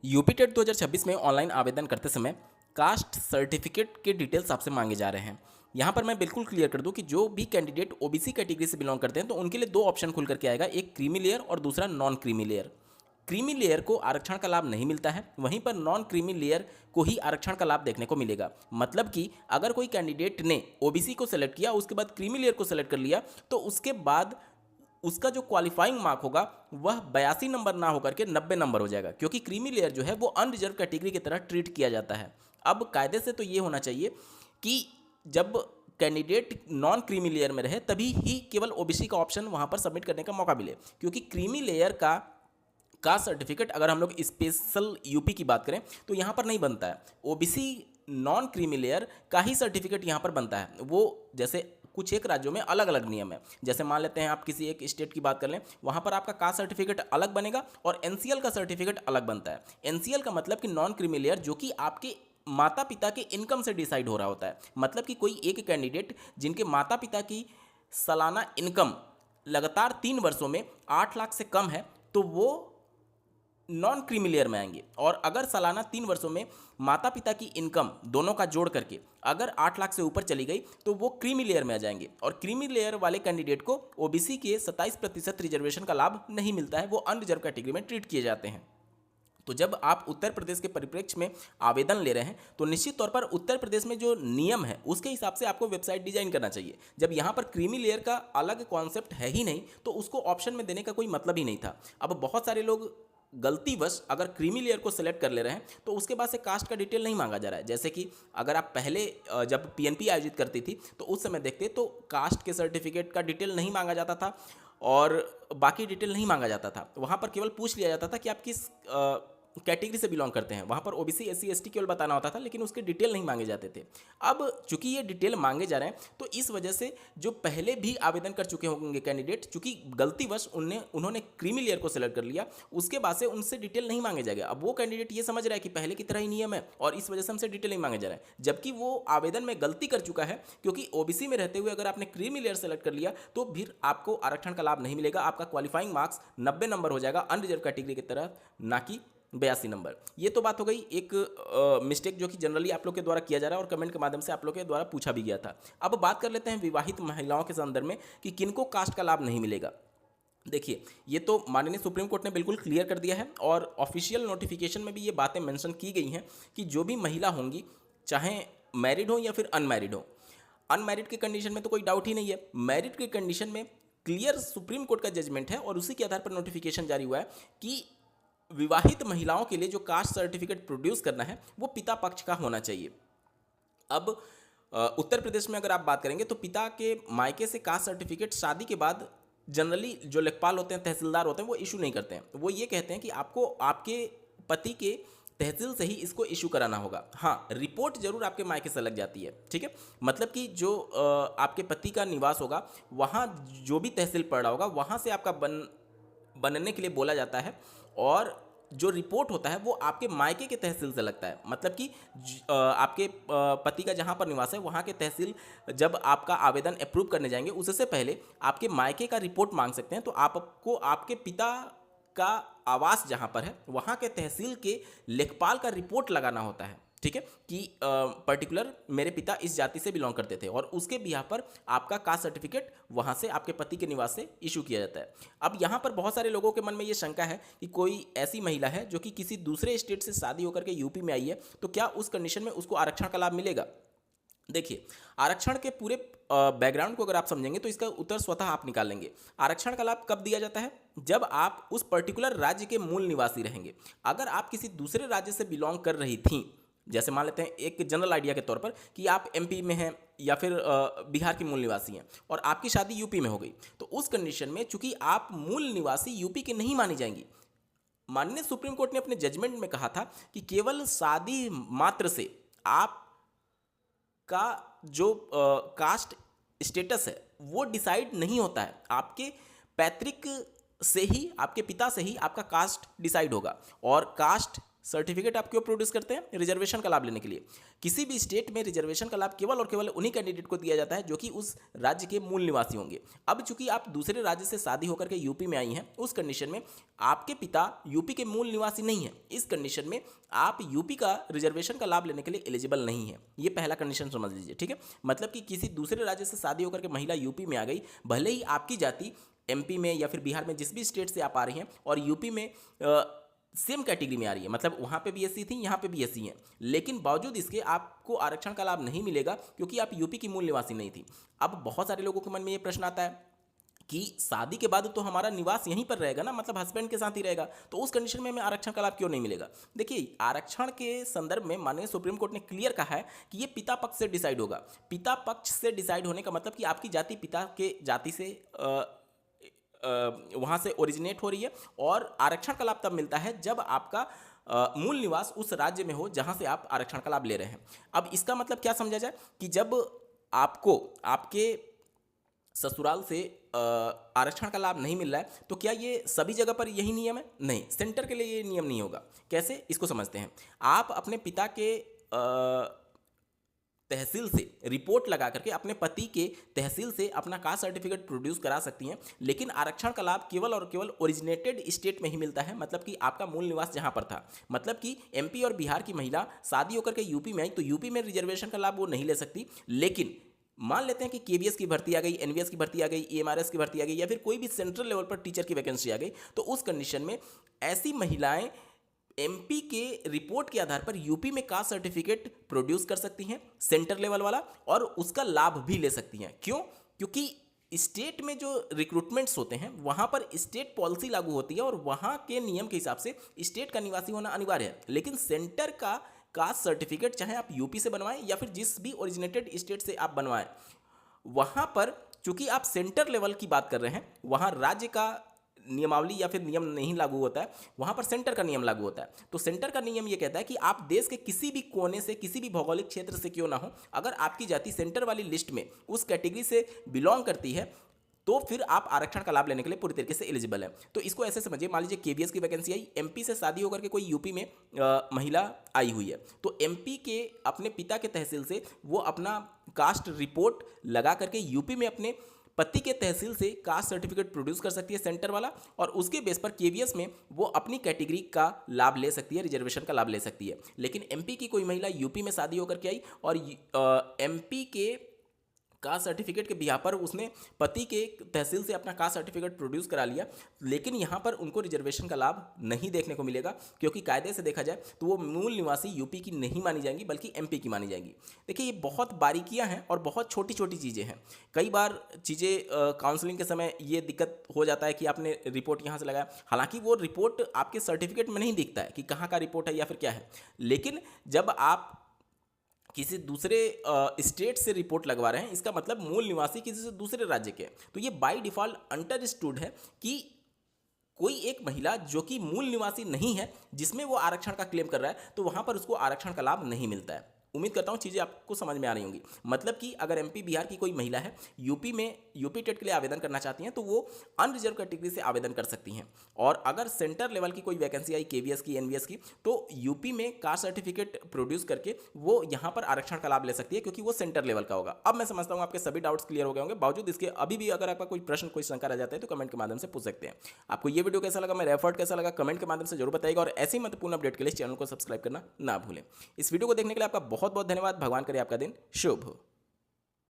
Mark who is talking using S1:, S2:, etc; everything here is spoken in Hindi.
S1: यूपी टेट 2026 में ऑनलाइन आवेदन करते समय कास्ट सर्टिफिकेट के डिटेल्स आपसे मांगे जा रहे हैं। यहाँ पर मैं बिल्कुल क्लियर कर दूं कि जो भी कैंडिडेट ओबीसी कैटेगरी से बिलोंग करते हैं तो उनके लिए दो ऑप्शन खुल करके आएगा, एक क्रीमी लेयर और दूसरा non creamy layer. Creamy layer को आरक्षण का लाभ नहीं मिलता है, वहीं पर नॉन क्रीमी लेयर को ही आरक्षण का लाभ देखने को मिलेगा। मतलब कि अगर कोई कैंडिडेट ने ओबीसी को सेलेक्ट किया, उसके बाद क्रीमी लेयर को सेलेक्ट कर लिया, तो उसके बाद उसका जो क्वालिफाइंग मार्क होगा वह 82 नंबर ना होकर के 90 नंबर हो जाएगा, क्योंकि क्रीमी लेयर जो है वो अनरिजर्व कैटेगरी की तरह ट्रीट किया जाता है। अब कायदे से तो ये होना चाहिए कि जब कैंडिडेट नॉन क्रीमी लेयर में रहे तभी ही केवल ओबीसी का ऑप्शन वहां पर सबमिट करने का मौका मिले, क्योंकि क्रीमी लेयर का सर्टिफिकेट अगर हम लोग स्पेशल यूपी की बात करें तो यहाँ पर नहीं बनता है। ओबीसी नॉन क्रीमी लेयर का ही सर्टिफिकेट यहाँ पर बनता है। वो जैसे कुछ एक राज्यों में अलग अलग नियम है। जैसे मान लेते हैं आप किसी एक स्टेट की बात कर लें, वहाँ पर आपका कास्ट सर्टिफिकेट अलग बनेगा और एनसीएल का सर्टिफिकेट अलग बनता है। एनसीएल का मतलब कि नॉन क्रीमी लेयर, जो कि आपके माता पिता के इनकम से डिसाइड हो रहा होता है। मतलब कि कोई एक कैंडिडेट जिनके माता पिता की सालाना इनकम लगातार 3 वर्षों में 8 लाख से कम है तो वो नॉन क्रीमी लेयर में आएंगे। और अगर सालाना 3 वर्षों में माता पिता की इनकम दोनों का जोड़ करके अगर 8 लाख से ऊपर चली गई तो वो क्रीमी लेयर में आ जाएंगे। और क्रीमी लेयर वाले कैंडिडेट को ओबीसी के 27% रिजर्वेशन का लाभ नहीं मिलता है, वो अनरिजर्व कैटेगरी में ट्रीट किए जाते हैं। तो जब आप उत्तर प्रदेश के परिप्रेक्ष्य में आवेदन ले रहे हैं तो निश्चित तौर पर उत्तर प्रदेश में जो नियम है उसके हिसाब से आपको वेबसाइट डिजाइन करना चाहिए। जब यहाँ पर क्रीमी लेयर का अलग कॉन्सेप्ट है ही नहीं तो उसको ऑप्शन में देने का कोई मतलब ही नहीं था। अब बहुत सारे लोग गलतीवश अगर क्रीमी लेयर को सिलेक्ट कर ले रहे हैं तो उसके बाद से कास्ट का डिटेल नहीं मांगा जा रहा है। जैसे कि अगर आप पहले जब पीएनपी आयोजित करती थी तो उस समय देखते तो कास्ट के सर्टिफिकेट का डिटेल नहीं मांगा जाता था और बाकी डिटेल नहीं मांगा जाता था। वहाँ पर केवल पूछ लिया जाता था कि आप किस कैटेगरी से बिलोंग करते हैं। वहाँ पर ओबीसी एससी एसटी केवल बताना होता था, लेकिन उसके डिटेल नहीं मांगे जाते थे। अब चूंकि ये डिटेल मांगे जा रहे हैं तो इस वजह से जो पहले भी आवेदन कर चुके होंगे कैंडिडेट, चूंकि गलतीवश उन्होंने क्रीमी लेयर को सिलेक्ट कर लिया, उसके बाद से उनसे डिटेल नहीं मांगे जाएगा। अब वो कैंडिडेट ये समझ रहा है कि पहले की तरह ही नियम है और इस वजह से हमसे डिटेल नहीं मांगे जा रहा है, जबकि वो आवेदन में गलती कर चुका है। क्योंकि ओबीसी में रहते हुए अगर आपने क्रीमी लेयर सेलेक्ट कर लिया तो फिर आपको आरक्षण का लाभ नहीं मिलेगा। आपका क्वालिफाइंग मार्क्स 90 नंबर हो जाएगा अनरिजर्व कैटेगरी की तरह, ना कि 82 नंबर। ये तो बात हो गई एक मिस्टेक जो कि जनरली आप लोग के द्वारा किया जा रहा है और कमेंट के माध्यम से आप लोग के द्वारा पूछा भी गया था। अब बात कर लेते हैं विवाहित महिलाओं के संदर्भ में कि किनको कास्ट का लाभ नहीं मिलेगा। देखिए, ये तो माननीय सुप्रीम कोर्ट ने बिल्कुल क्लियर कर दिया है और ऑफिशियल नोटिफिकेशन में भी ये बातें मेंशन की गई हैं कि जो भी महिला होंगी, चाहे मैरिड हो या फिर अनमैरिड हो, अनमैरिड के कंडीशन में तो कोई डाउट ही नहीं है, मैरिड के कंडीशन में क्लियर सुप्रीम कोर्ट का जजमेंट है और उसी के आधार पर नोटिफिकेशन जारी हुआ है कि विवाहित महिलाओं के लिए जो कास्ट सर्टिफिकेट प्रोड्यूस करना है वो पिता पक्ष का होना चाहिए। अब उत्तर प्रदेश में अगर आप बात करेंगे तो पिता के मायके से कास्ट सर्टिफिकेट शादी के बाद जनरली जो लेखपाल होते हैं, तहसीलदार होते हैं, वो इशू नहीं करते हैं। वो ये कहते हैं कि आपको आपके पति के तहसील से ही इसको इशू कराना होगा। हाँ, रिपोर्ट जरूर आपके मायके से लग जाती है, ठीक है। मतलब कि जो आपके पति का निवास होगा वहाँ जो भी तहसील पड़ रहा होगा वहाँ से आपका बनने के लिए बोला जाता है और जो रिपोर्ट होता है वो आपके मायके के तहसील से लगता है। मतलब कि आपके पति का जहाँ पर निवास है वहाँ के तहसील जब आपका आवेदन अप्रूव करने जाएंगे उससे पहले आपके मायके का रिपोर्ट मांग सकते हैं। तो आपको आपके पिता का आवास जहाँ पर है वहाँ के तहसील के लेखपाल का रिपोर्ट लगाना होता है, ठीक है, कि पर्टिकुलर मेरे पिता इस जाति से बिलोंग करते थे और उसके बिहाफ पर आपका कास्ट सर्टिफिकेट वहाँ से आपके पति के निवास से इशू किया जाता है। अब यहाँ पर बहुत सारे लोगों के मन में ये शंका है कि कोई ऐसी महिला है जो कि किसी दूसरे स्टेट से शादी होकर के यूपी में आई है, तो क्या उस कंडीशन में उसको आरक्षण का लाभ मिलेगा। देखिए, आरक्षण के पूरे बैकग्राउंड को अगर आप समझेंगे तो इसका उत्तर स्वतः आप निकाल लेंगे। आरक्षण का लाभ कब दिया जाता है? जब आप उस पर्टिकुलर राज्य के मूल निवासी रहेंगे। अगर आप किसी दूसरे राज्य से बिलोंग कर रही थी, जैसे मान लेते हैं एक जनरल आइडिया के तौर पर कि आप एमपी में हैं या फिर बिहार के मूल निवासी हैं और आपकी शादी यूपी में हो गई, तो उस कंडीशन में चूंकि आप मूल निवासी यूपी के नहीं मानी जाएंगी। माननीय सुप्रीम कोर्ट ने अपने जजमेंट में कहा था कि केवल शादी मात्र से आप का जो कास्ट स्टेटस है वो डिसाइड नहीं होता है। आपके पैतृक से ही, आपके पिता से ही आपका कास्ट डिसाइड होगा और कास्ट सर्टिफिकेट आप क्यों प्रोड्यूस करते हैं? रिजर्वेशन का लाभ लेने के लिए। किसी भी स्टेट में रिजर्वेशन का लाभ केवल और केवल उन्हीं कैंडिडेट को दिया जाता है जो कि उस राज्य के मूल निवासी होंगे। अब चूंकि आप दूसरे राज्य से शादी होकर के यूपी में आई हैं, उस कंडीशन में आपके पिता यूपी के मूल निवासी नहीं है। इस कंडीशन में आप यूपी का रिजर्वेशन का लाभ लेने के लिए एलिजिबल नहीं है। ये पहला कंडीशन समझ लीजिए, ठीक है। मतलब कि किसी दूसरे राज्य से शादी होकर के महिला यूपी में आ गई, भले ही आपकी जाति एमपी में या फिर बिहार में जिस भी स्टेट से आप आ रही हैं और यूपी में सेम कैटेगरी में आ रही है, मतलब वहाँ पे भी एससी थी, यहाँ पे भी एससी हैं, लेकिन बावजूद इसके आपको आरक्षण का लाभ नहीं मिलेगा क्योंकि आप यूपी की मूल निवासी नहीं थी। अब बहुत सारे लोगों के मन में ये प्रश्न आता है कि शादी के बाद तो हमारा निवास यहीं पर रहेगा ना, मतलब हस्बैंड के साथ ही रहेगा, तो उस कंडीशन में हमें आरक्षण का लाभ क्यों नहीं मिलेगा? देखिए, आरक्षण के संदर्भ में माननीय सुप्रीम कोर्ट ने क्लियर कहा है कि ये पिता पक्ष से डिसाइड होगा। पिता पक्ष से डिसाइड होने का मतलब कि आपकी जाति पिता के जाति से वहाँ से ओरिजिनेट हो रही है, और आरक्षण का लाभ तब मिलता है जब आपका मूल निवास उस राज्य में हो जहाँ से आप आरक्षण का लाभ ले रहे हैं। अब इसका मतलब क्या समझा जाए कि जब आपको आपके ससुराल से आरक्षण का लाभ नहीं मिल रहा है तो क्या ये सभी जगह पर यही नियम है? नहीं, सेंटर के लिए ये नियम नहीं होगा। कैसे, इसको समझते हैं। आप अपने पिता के तहसील से रिपोर्ट लगा करके अपने पति के तहसील से अपना कास्ट सर्टिफिकेट प्रोड्यूस करा सकती हैं, लेकिन आरक्षण का लाभ केवल और केवल ओरिजिनेटेड स्टेट में ही मिलता है, मतलब कि आपका मूल निवास जहां पर था। मतलब कि एमपी और बिहार की महिला शादी होकर के यूपी में आई तो यूपी में रिजर्वेशन का लाभ वो नहीं ले सकती, लेकिन मान लेते हैं कि केवीएस की भर्ती आ गई, एनवीएस की भर्ती आ गई, ईएमआरएस की भर्ती आ गई, या फिर कोई भी सेंट्रल लेवल पर टीचर की वैकेंसी आ गई, तो उस कंडीशन में ऐसी महिलाएं एमपी के रिपोर्ट के आधार पर यूपी में कास्ट सर्टिफिकेट प्रोड्यूस कर सकती हैं, सेंटर लेवल वाला, और उसका लाभ भी ले सकती हैं। क्यों? क्योंकि स्टेट में जो रिक्रूटमेंट्स होते हैं वहां पर स्टेट पॉलिसी लागू होती है और वहां के नियम के हिसाब से स्टेट का निवासी होना अनिवार्य है, लेकिन सेंटर का कास्ट सर्टिफिकेट चाहे आप यूपी से बनवाएं या फिर जिस भी ओरिजिनेटेड स्टेट से आप बनवाएं, वहां पर चूंकि आप सेंटर लेवल की बात कर रहे हैं, वहां राज्य का नियमावली या फिर नियम नहीं लागू होता है, वहां पर सेंटर का नियम लागू होता है। तो सेंटर का नियम यह कहता है कि आप देश के किसी भी कोने से, किसी भी भौगोलिक क्षेत्र से क्यों ना हो, अगर आपकी जाति सेंटर वाली लिस्ट में उस कैटेगरी से बिलोंग करती है तो फिर आप आरक्षण का लाभ लेने के लिए पूरी तरीके से एलिजिबल है। तो इसको ऐसे समझिए, मान लीजिए केवीएस की वैकेंसी आई, एमपी से शादी होकर के कोई यूपी में महिला आई हुई है, तो एमपी के अपने पिता के तहसील से वो अपना कास्ट रिपोर्ट लगा करके यूपी में अपने पति के तहसील से कास्ट सर्टिफिकेट प्रोड्यूस कर सकती है सेंटर वाला, और उसके बेस पर केवीएस में वो अपनी कैटेगरी का लाभ ले सकती है, रिजर्वेशन का लाभ ले सकती है। लेकिन एमपी की कोई महिला यूपी में शादी होकर के आई और एमपी के कास्ट सर्टिफिकेट के बिहार पर उसने पति के तहसील से अपना कास्ट सर्टिफिकेट प्रोड्यूस करा लिया, लेकिन यहाँ पर उनको रिजर्वेशन का लाभ नहीं देखने को मिलेगा, क्योंकि कायदे से देखा जाए तो वो मूल निवासी यूपी की नहीं मानी जाएंगी बल्कि एमपी की मानी जाएंगी। देखिए, ये बहुत बारीकियाँ हैं और बहुत छोटी छोटी चीज़ें हैं। कई बार चीज़ें काउंसलिंग के समय ये दिक्कत हो जाता है कि आपने रिपोर्ट यहाँ से लगाया, हालांकि वो रिपोर्ट आपके सर्टिफिकेट में नहीं दिखता है कि कहाँ का रिपोर्ट है या फिर क्या है, लेकिन जब आप किसी दूसरे स्टेट से रिपोर्ट लगवा रहे हैं, इसका मतलब मूल निवासी किसी से दूसरे राज्य के हैं, तो ये बाय डिफ़ॉल्ट अंडरस्टूड है कि कोई एक महिला जो कि मूल निवासी नहीं है जिसमें वो आरक्षण का क्लेम कर रहा है, तो वहां पर उसको आरक्षण का लाभ नहीं मिलता है। उम्मीद करता हूँ चीज़ें आपको समझ में आ रही होंगी। मतलब कि अगर एमपी बिहार की कोई महिला है, यूपी टेट के लिए आवेदन करना चाहती हैं, तो वो अनरिजर्व कैटेगरी से आवेदन कर सकती हैं। और अगर सेंटर लेवल की कोई वैकेंसी आई केवीएस की, एनवीएस की, तो यूपी में कास्ट सर्टिफिकेट प्रोड्यूस करके वो यहाँ पर आरक्षण का लाभ ले सकती है, क्योंकि वो सेंटर लेवल का होगा। अब मैं समझता हूँ आपके सभी डाउट्स क्लियर हो गए होंगे। बावजूद इसके अभी भी अगर आपका कोई प्रश्न, कोई शंका रह जाता है तो कमेंट के माध्यम से पूछ सकते हैं। आपको ये वीडियो कैसा लगा, मेरा एफर्ट कैसा लगा, कमेंट के माध्यम से जरूर बताइएगा, और ऐसी महत्वपूर्ण अपडेट के लिए चैनल को सब्सक्राइब करना ना भूलें। इस वीडियो को देखने के लिए आपका बहुत बहुत धन्यवाद। भगवान करे आपका दिन शुभ हो।